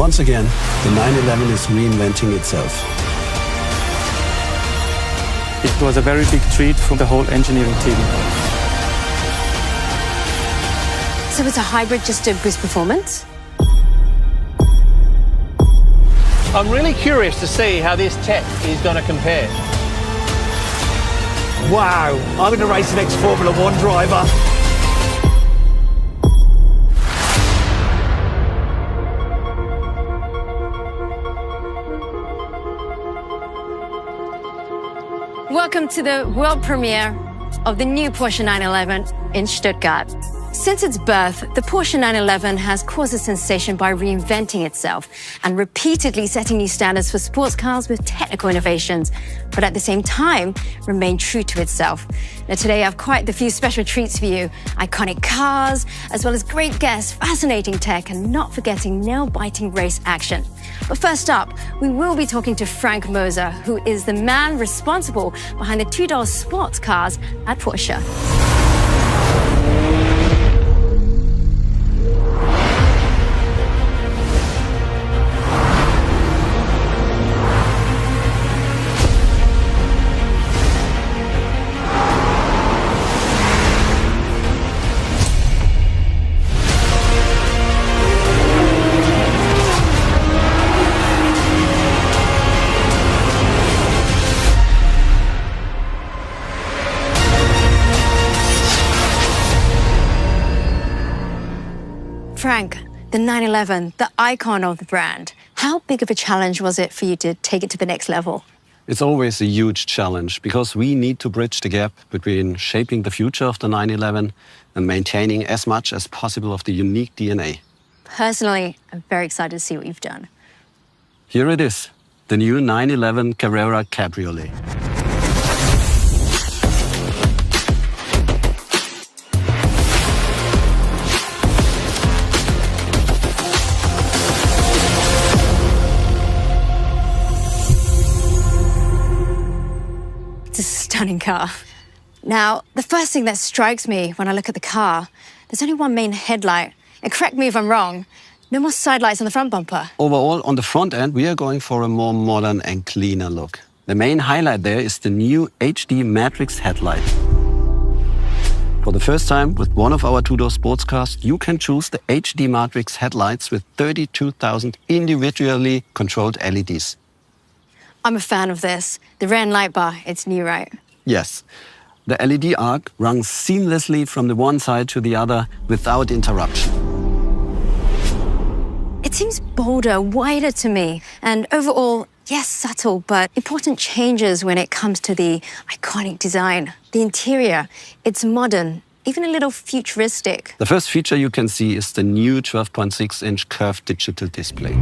Once again, the 911 is reinventing itself. It was a very big treat for the whole engineering team. So it's a hybrid just to boost performance? I'm really curious to see how this tech is going to compare. Wow, I'm going to race the next Formula One driver. Welcome to the world premiere of the new Porsche 911 in Stuttgart. Since its birth, the Porsche 911 has caused a sensation by reinventing itself and repeatedly setting new standards for sports cars with technical innovations, but at the same time, remain true to itself. Now today I have quite the few special treats for you. Iconic cars, as well as great guests, fascinating tech, and not forgetting nail-biting race action. But first up, we will be talking to Frank Moser, who is the man responsible behind the two-door sports cars at Porsche. Frank, the 911, the icon of the brand. How big of a challenge was it for you to take it to the next level? It's always a huge challenge because we need to bridge the gap between shaping the future of the 911 and maintaining as much as possible of the unique DNA. Personally, I'm very excited to see what you've done. Here it is, the new 911 Carrera Cabriolet. It's a stunning car. Now, the first thing that strikes me when I look at the car, there's only one main headlight. And correct me if I'm wrong, no more side lights on the front bumper. Overall, on the front end, we are going for a more modern and cleaner look. The main highlight there is the new HD Matrix headlight. For the first time with one of our two-door sports cars, you can choose the HD Matrix headlights with 32,000 individually controlled LEDs. I'm a fan of this. The rear end light bar, it's new, right? Yes. The LED arc runs seamlessly from the one side to the other without interruption. It seems bolder, wider to me, and overall, yes, subtle, but important changes when it comes to the iconic design. The interior, it's modern, even a little futuristic. The first feature you can see is the new 12.6-inch curved digital display.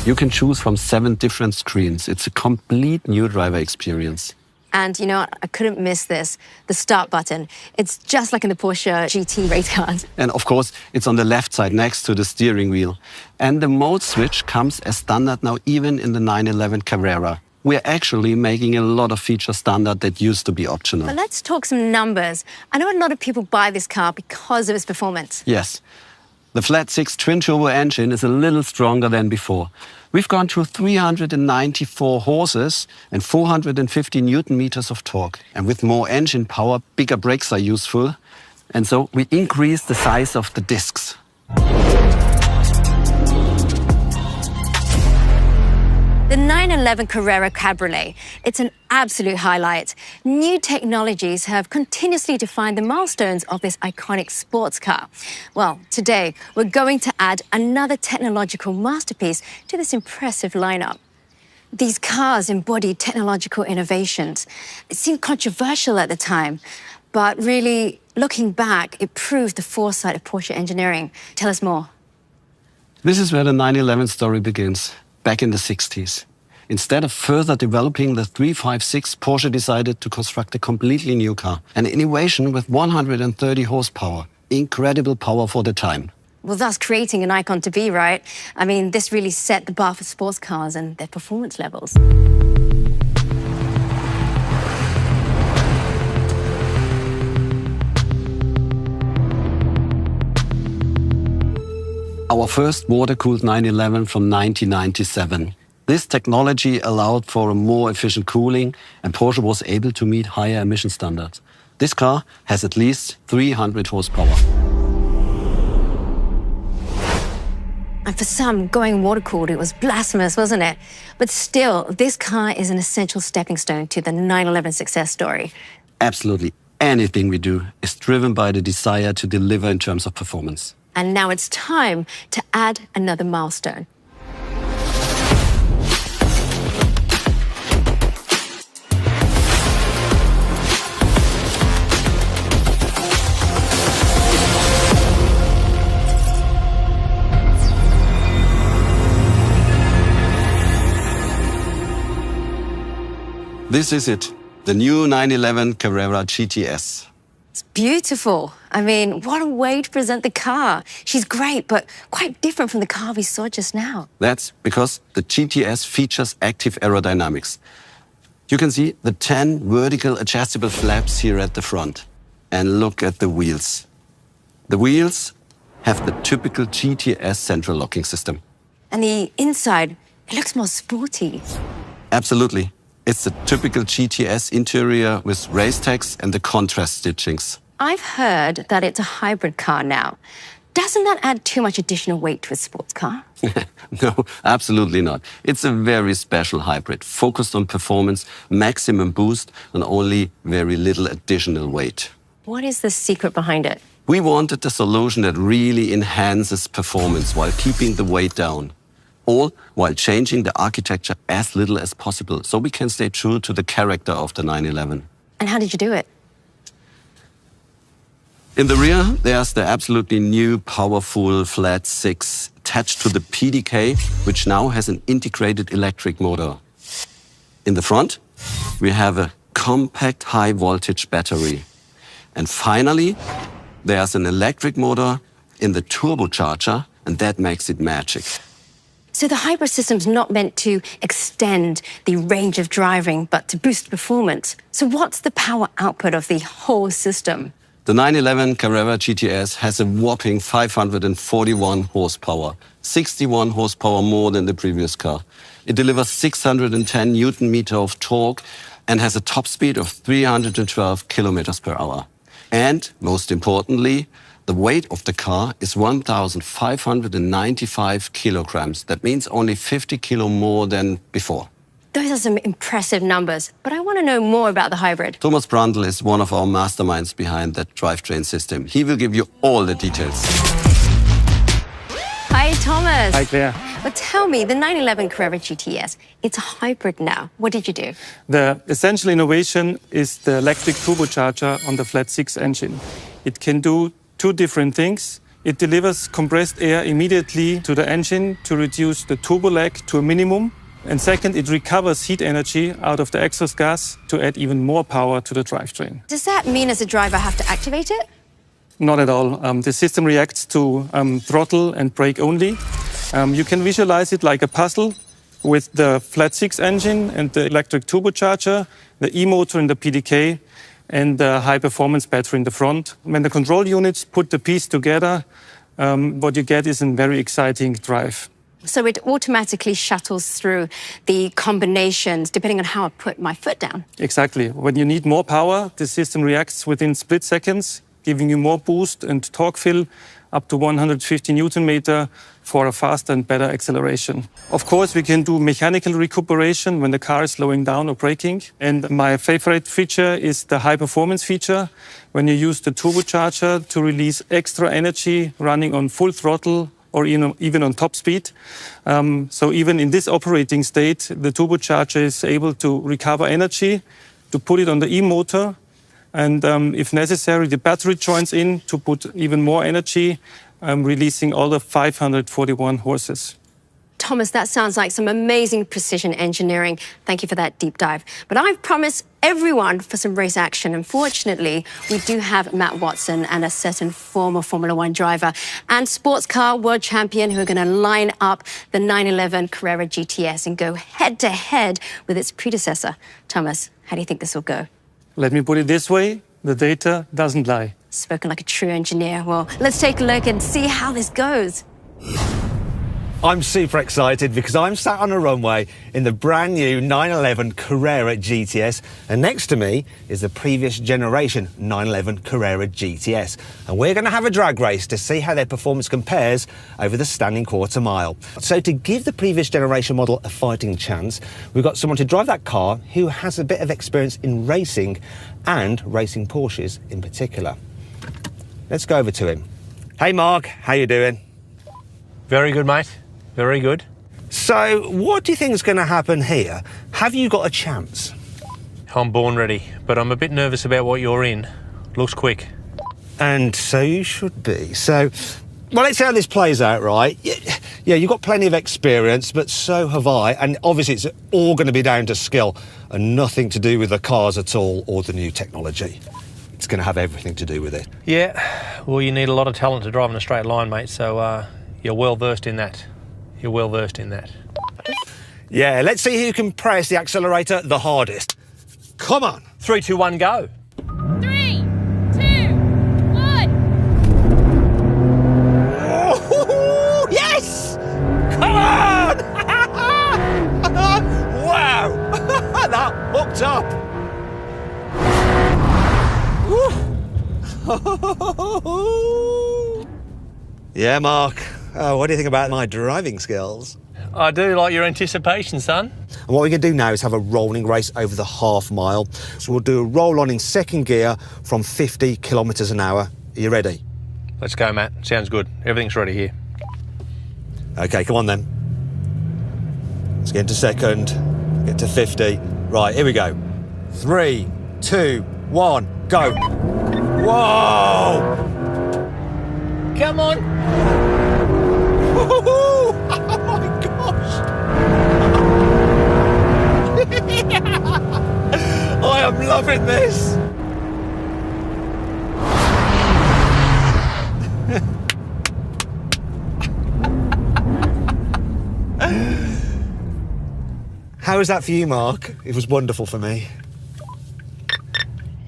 You can choose from 7 different screens. It's a complete new driver experience. And you know what? I couldn't miss this, the start button. It's just like in the Porsche GT race cars. And of course, it's on the left side next to the steering wheel. And the mode switch comes as standard now even in the 911 Carrera. We're actually making a lot of features standard that used to be optional. But let's talk some numbers. I know a lot of people buy this car because of its performance. Yes. The flat-6 twin-turbo engine is a little stronger than before. We've gone to 394 horses and 450 Newton meters of torque. And with more engine power, bigger brakes are useful. And so we increase the size of the discs. The 911 Carrera Cabriolet, it's an absolute highlight. New technologies have continuously defined the milestones of this iconic sports car. Well, today we're going to add another technological masterpiece to this impressive lineup. These cars embody technological innovations. It seemed controversial at the time, but really, looking back, it proved the foresight of Porsche engineering. Tell us more. This is where the 911 story begins. Back in the 60s. Instead of further developing the 356, Porsche decided to construct a completely new car. An innovation with 130 horsepower. Incredible power for the time. Well, that's creating an icon to be, right? I mean, this really set the bar for sports cars and their performance levels. Our first water-cooled 911 from 1997. This technology allowed for a more efficient cooling, and Porsche was able to meet higher emission standards. This car has at least 300 horsepower. And for some, going water-cooled, it was blasphemous, wasn't it? But still, this car is an essential stepping stone to the 911 success story. Absolutely anything we do is driven by the desire to deliver in terms of performance. And now it's time to add another milestone. This is it, the new 911 Carrera GTS. It's beautiful. I mean, what a way to present the car. She's great, but quite different from the car we saw just now. That's because the GTS features active aerodynamics. You can see the 10 vertical adjustable flaps here at the front. And look at the wheels. The wheels have the typical GTS central locking system. And the inside, it looks more sporty. Absolutely. It's the typical GTS interior with race tags and the contrast stitchings. I've heard that it's a hybrid car now. Doesn't that add too much additional weight to a sports car? No, absolutely not. It's a very special hybrid, focused on performance, maximum boost, and only very little additional weight. What is the secret behind it? We wanted a solution that really enhances performance while keeping the weight down. All while changing the architecture as little as possible, so we can stay true to the character of the 911. And how did you do it? In the rear, there's the absolutely new powerful flat 6 attached to the PDK, which now has an integrated electric motor. In the front, we have a compact high-voltage battery. And finally, there's an electric motor in the turbocharger, and that makes it magic. So the hybrid system's not meant to extend the range of driving, but to boost performance. So what's the power output of the whole system? The 911 Carrera GTS has a whopping 541 horsepower, 61 horsepower more than the previous car. It delivers 610 Newton meter of torque and has a top speed of 312 kilometers per hour. And most importantly, the weight of the car is 1,595 kilograms. That means only 50 kilo more than before. Those are some impressive numbers, but I want to know more about the hybrid. Thomas Brandl is one of our masterminds behind that drivetrain system. He will give you all the details. Hi, Thomas. Hi, Claire. But tell me, the 911 Carrera GTS, it's a hybrid now. What did you do? The essential innovation is the electric turbocharger on the flat 6 engine. It can do two different things. It delivers compressed air immediately to the engine to reduce the turbo lag to a minimum. And second, it recovers heat energy out of the exhaust gas to add even more power to the drivetrain. Does that mean as a driver I have to activate it? Not at all. The system reacts to throttle and brake only. You can visualize it like a puzzle with the flat 6 engine and the electric turbocharger, the e-motor in the PDK, and the high-performance battery in the front. When the control units put the piece together, what you get is a very exciting drive. So it automatically shuttles through the combinations depending on how I put my foot down. Exactly. When you need more power, the system reacts within split seconds, giving you more boost and torque fill up to 150 Newton meter for a faster and better acceleration. Of course, we can do mechanical recuperation when the car is slowing down or braking. And my favorite feature is the high performance feature, when you use the turbocharger to release extra energy running on full throttle or even on top speed. So even in this operating state, the turbocharger is able to recover energy, to put it on the e-motor, and if necessary, the battery joins in to put even more energy, releasing all the 541 horses. Thomas, that sounds like some amazing precision engineering. Thank you for that deep dive. But I've promised everyone for some race action. Unfortunately, we do have Matt Watson and a certain former Formula One driver and sports car world champion who are going to line up the 911 Carrera GTS and go head-to-head with its predecessor. Thomas, how do you think this will go? Let me put it this way, the data doesn't lie. Spoken like a true engineer. Well, let's take a look and see how this goes. I'm super excited because I'm sat on a runway in the brand new 911 Carrera GTS, and next to me is the previous generation 911 Carrera GTS, and we're going to have a drag race to see how their performance compares over the standing quarter mile. So to give the previous generation model a fighting chance, we've got someone to drive that car who has a bit of experience in racing and racing Porsches in particular. Let's go over to him. Hey Mark, how you doing? Very good, mate. Very good. So, what do you think is going to happen here? Have you got a chance? I'm born ready, but I'm a bit nervous about what you're in. Looks quick. And so you should be. So, well, let's see how this plays out, right? Yeah, you've got plenty of experience, but so have I. And obviously, it's all going to be down to skill and nothing to do with the cars at all or the new technology. It's going to have everything to do with it. Yeah, well, you need a lot of talent to drive in a straight line, mate, so you're well versed in that. You're well versed in that. Yeah, let's see who can press the accelerator the hardest. Come on. 3, 2, 1, go. 3, 2, 1. Oh, yes! Come on! Wow! That hooked up. Yeah, Mark. What do you think about my driving skills? I do like your anticipation, son. And what we're going to do now is have a rolling race over the half mile. So we'll do a roll on in second gear from 50 kilometres an hour. Are you ready? Let's go, Matt. Sounds good. Everything's ready here. OK, come on then. Let's get into second, get to 50. Right, here we go. 3, 2, 1, go. Whoa! Come on. Oh my gosh! I am loving this! How was that for you, Mark? It was wonderful for me.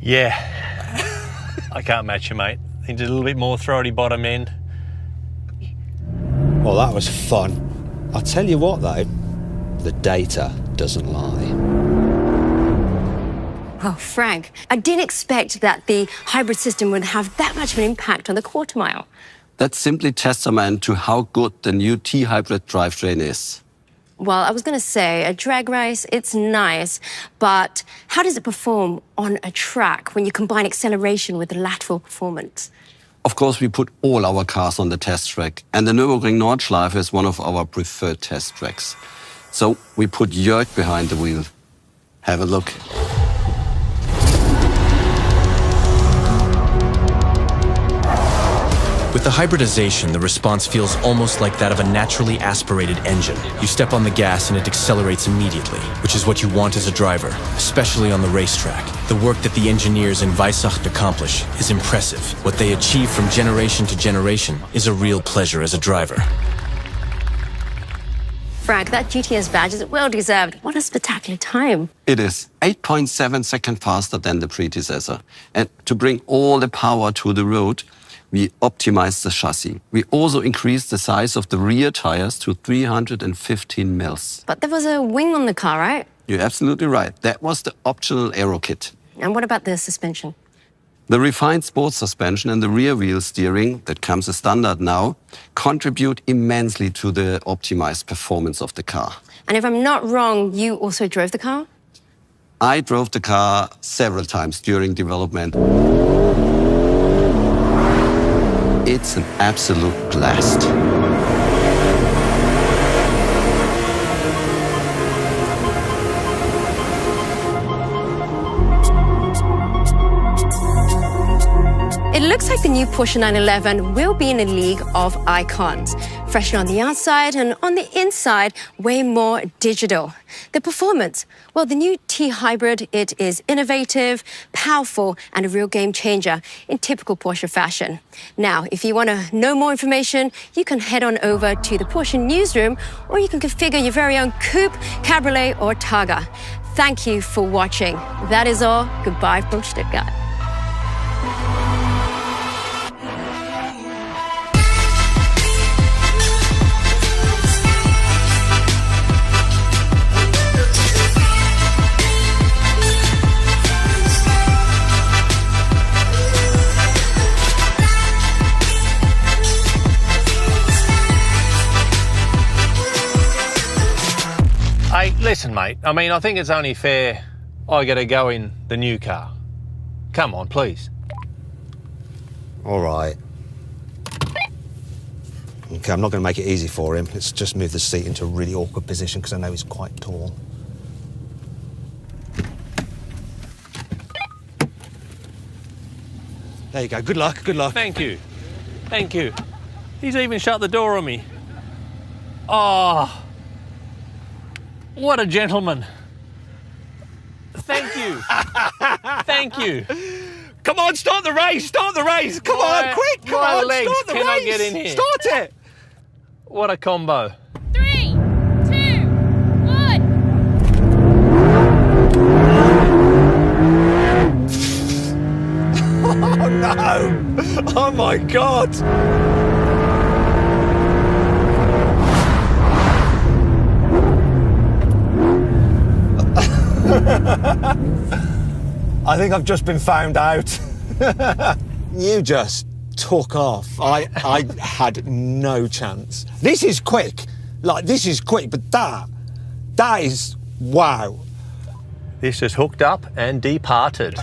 Yeah. I can't match you, mate. Need a little bit more throaty bottom end. Well, that was fun. I'll tell you what, though, the data doesn't lie. Oh, Frank, I didn't expect that the hybrid system would have that much of an impact on the quarter mile. That's simply testament to how good the new T-hybrid drivetrain is. Well, I was going to say, a drag race, it's nice, but how does it perform on a track when you combine acceleration with lateral performance? Of course, we put all our cars on the test track, and the Nürburgring Nordschleife is one of our preferred test tracks. So we put Jörg behind the wheel. Have a look. With the hybridization, the response feels almost like that of a naturally aspirated engine. You step on the gas and it accelerates immediately, which is what you want as a driver, especially on the racetrack. The work that the engineers in Weissach accomplish is impressive. What they achieve from generation to generation is a real pleasure as a driver. Frank, that GTS badge is well deserved. What a spectacular time. It is 8.7 seconds faster than the predecessor. And to bring all the power to the road, we optimized the chassis. We also increased the size of the rear tires to 315 mils. But there was a wing on the car, right? You're absolutely right. That was the optional aero kit. And what about the suspension? The refined sports suspension and the rear wheel steering that comes as standard now contribute immensely to the optimized performance of the car. And if I'm not wrong, you also drove the car? I drove the car several times during development. It's an absolute blast. It looks like the new Porsche 911 will be in a league of icons. Fresher on the outside and on the inside, way more digital. The performance, well, the new T-Hybrid, it is innovative, powerful, and a real game changer in typical Porsche fashion. Now, if you want to know more information, you can head on over to the Porsche newsroom, or you can configure your very own coupe, cabriolet, or Targa. Thank you for watching. That is all. Goodbye from Stuttgart. mate. I mean, I think it's only fair I get a go in the new car. Come on, please. All right. Okay, I'm not going to make it easy for him. Let's just move the seat into a really awkward position because I know he's quite tall. There you go. Good luck, good luck. Thank you. Thank you. He's even shut the door on me. Oh, what a gentleman. Thank you. Thank you. Come on, start the race, start the race. Come on, quick, come my on, legs start the cannot race. get in here. Start it. What a combo. 3, 2, 1. Oh no! Oh my God! I think I've just been found out. You just took off. I had no chance. This is quick. Like, this is quick, but that is, wow. This just hooked up and departed.